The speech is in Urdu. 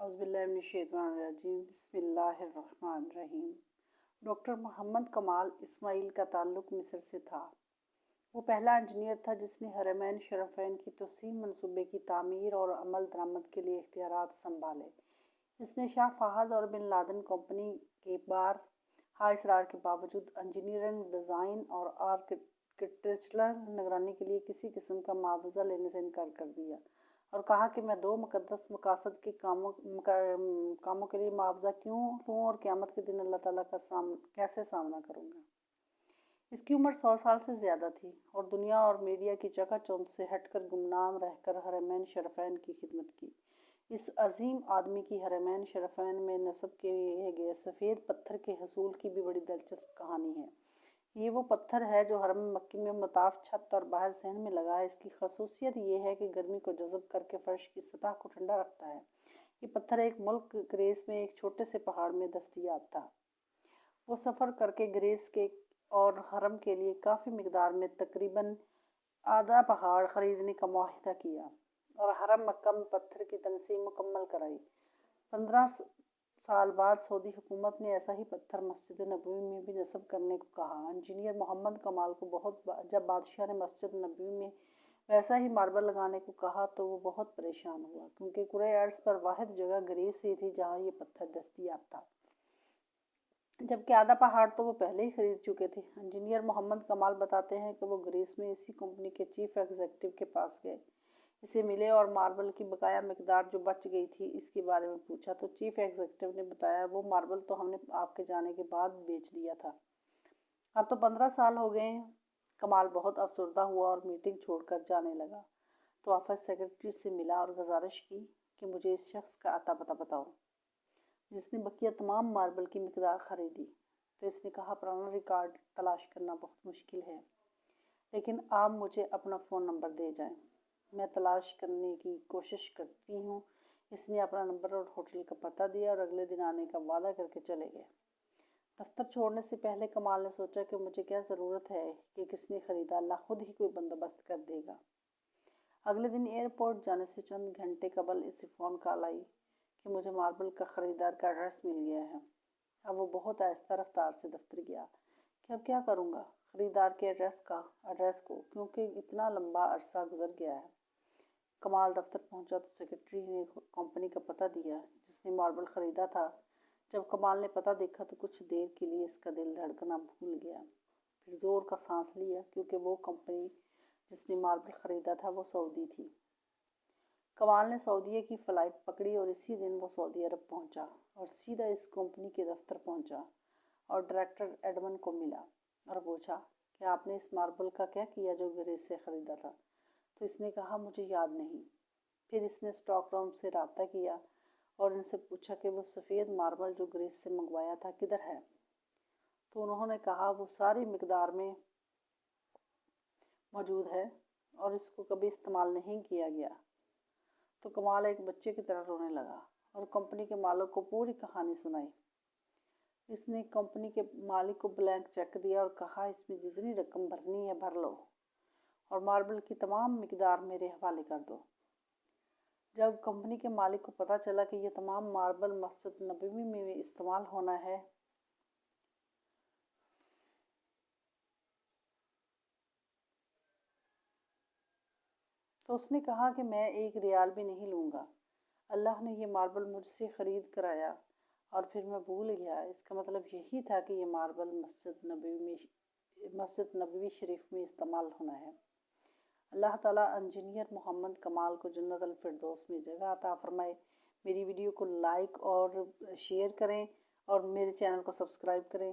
اعوذ باللہ من الشیطان الرجیم بسم اللہ الرحمن الرحیم۔ ڈاکٹر محمد کمال اسماعیل کا تعلق مصر سے تھا۔ وہ پہلا انجینئر تھا جس نے حرمین شریفین کی توسیع منصوبے کی تعمیر اور عمل درآمد کے لیے اختیارات سنبھالے۔ اس نے شاہ فہد اور بن لادن کمپنی کے ہائی اصرار کے باوجود انجینئرنگ، ڈیزائن اور آرکیٹیکچرل نگرانی کے لیے کسی قسم کا معاوضہ لینے سے انکار کر دیا اور کہا کہ میں دو مقدس مقاصد کے کاموں کے لیے معاوضہ کیوں لوں اور قیامت کے دن اللہ تعالیٰ کا کیسے سامنا کروں گا۔ اس کی عمر 100 سال سے زیادہ تھی اور دنیا اور میڈیا کی چکا چوند سے ہٹ کر گمنام رہ کر حرمین شریفین کی خدمت کی۔ اس عظیم آدمی کی حرمین شریفین میں نصب کیے گئے سفید پتھر کے حصول کی بھی بڑی دلچسپ کہانی ہے۔ یہ وہ پتھر ہے جو حرم مکی میں مطاف چھت اور باہر صحن میں لگا ہے۔ اس کی خصوصیت یہ ہے کہ گرمی کو جذب کر کے فرش کی سطح کو ٹھنڈا رکھتا ہے۔ یہ پتھر ایک ملک گریس میں ایک چھوٹے سے پہاڑ میں دستیاب تھا۔ وہ سفر کر کے گریس کے اور حرم کے لیے کافی مقدار میں تقریباً آدھا پہاڑ خریدنے کا معاہدہ کیا اور حرم مکہ میں پتھر کی تنصیب مکمل کرائی۔ 15 سال بعد سعودی حکومت نے ایسا ہی پتھر مسجد نبوی میں بھی نصب کرنے کو کہا۔ انجینئر محمد کمال کو جب بادشاہ نے مسجد نبوی میں ویسا ہی ماربل لگانے کو کہا تو وہ بہت پریشان ہوا، کیونکہ کرۂ ارض پر واحد جگہ گریس ہی تھی جہاں یہ پتھر دستیاب تھا، جبکہ آدھا پہاڑ تو وہ پہلے ہی خرید چکے تھے۔ انجینئر محمد کمال بتاتے ہیں کہ وہ گریس میں اسی کمپنی کے چیف ایگزیکٹو کے پاس گئے، اسے ملے اور ماربل کی بقایا مقدار جو بچ گئی تھی اس کے بارے میں پوچھا تو چیف ایگزیکٹو نے بتایا وہ ماربل تو ہم نے آپ کے جانے کے بعد بیچ دیا تھا، اب تو 15 سال ہو گئے ہیں۔ کمال بہت افسردہ ہوا اور میٹنگ چھوڑ کر جانے لگا تو آفس سیکرٹری سے ملا اور گزارش کی کہ مجھے اس شخص کا اتا پتہ بتاؤ جس نے بقیہ تمام ماربل کی مقدار خریدی۔ تو اس نے کہا پرانا ریکارڈ تلاش کرنا بہت مشکل ہے، لیکن آپ مجھے اپنا فون نمبر دے جائیں، میں تلاش کرنے کی کوشش کرتی ہوں۔ اس نے اپنا نمبر اور ہوٹل کا پتہ دیا اور اگلے دن آنے کا وعدہ کر کے چلے گئے۔ دفتر چھوڑنے سے پہلے کمال نے سوچا کہ مجھے کیا ضرورت ہے کہ کس نے خریدا، اللہ خود ہی کوئی بندوبست کر دے گا۔ اگلے دن ایئرپورٹ جانے سے چند گھنٹے قبل اسے فون کال آئی کہ مجھے ماربل کا خریدار کا ایڈریس مل گیا ہے۔ اب وہ بہت آہستہ رفتار سے دفتر گیا کہ اب کیا کروں گا خریدار کے ایڈریس کو، کیونکہ اتنا لمبا عرصہ گزر گیا ہے۔ کمال دفتر پہنچا تو سیکرٹری نے کمپنی کا پتہ دیا جس نے ماربل خریدا تھا۔ جب کمال نے پتہ دیکھا تو کچھ دیر کے لیے اس کا دل دھڑکنا بھول گیا، پھر زور کا سانس لیا کیونکہ وہ کمپنی جس نے ماربل خریدا تھا وہ سعودی تھی۔ کمال نے سعودیہ کی فلائٹ پکڑی اور اسی دن وہ سعودی عرب پہنچا اور سیدھا اس کمپنی کے دفتر پہنچا اور ڈائریکٹر ایڈمن کو ملا اور پوچھا کہ آپ نے اس ماربل کا کیا کیا جو گریس سے خریدا تھا؟ تو اس نے کہا مجھے یاد نہیں۔ پھر اس نے اسٹاک روم سے رابطہ کیا اور ان سے پوچھا کہ وہ سفید ماربل جو گریس سے منگوایا تھا کدھر ہے؟ تو انہوں نے کہا وہ ساری مقدار میں موجود ہے اور اس کو کبھی استعمال نہیں کیا گیا۔ تو کمال ایک بچے کی طرح رونے لگا اور کمپنی کے مالک کو پوری کہانی سنائی۔ اس نے کمپنی کے مالک کو بلینک چیک دیا اور کہا اس میں جتنی رقم بھرنی ہے بھر لو اور ماربل کی تمام مقدار میرے حوالے کر دو۔ جب کمپنی کے مالک کو پتہ چلا کہ یہ تمام ماربل مسجد نبوی میں استعمال ہونا ہے تو اس نے کہا کہ میں 1 ریال بھی نہیں لوں گا، اللہ نے یہ ماربل مجھ سے خرید کرایا اور پھر میں بھول گیا۔ اس کا مطلب یہی تھا کہ یہ ماربل مسجد نبوی شریف میں استعمال ہونا ہے۔ اللہ تعالیٰ انجینئر محمد کمال کو جنت الفردوس میں جگہ عطا فرمائے۔ میری ویڈیو کو لائک اور شیئر کریں اور میرے چینل کو سبسکرائب کریں۔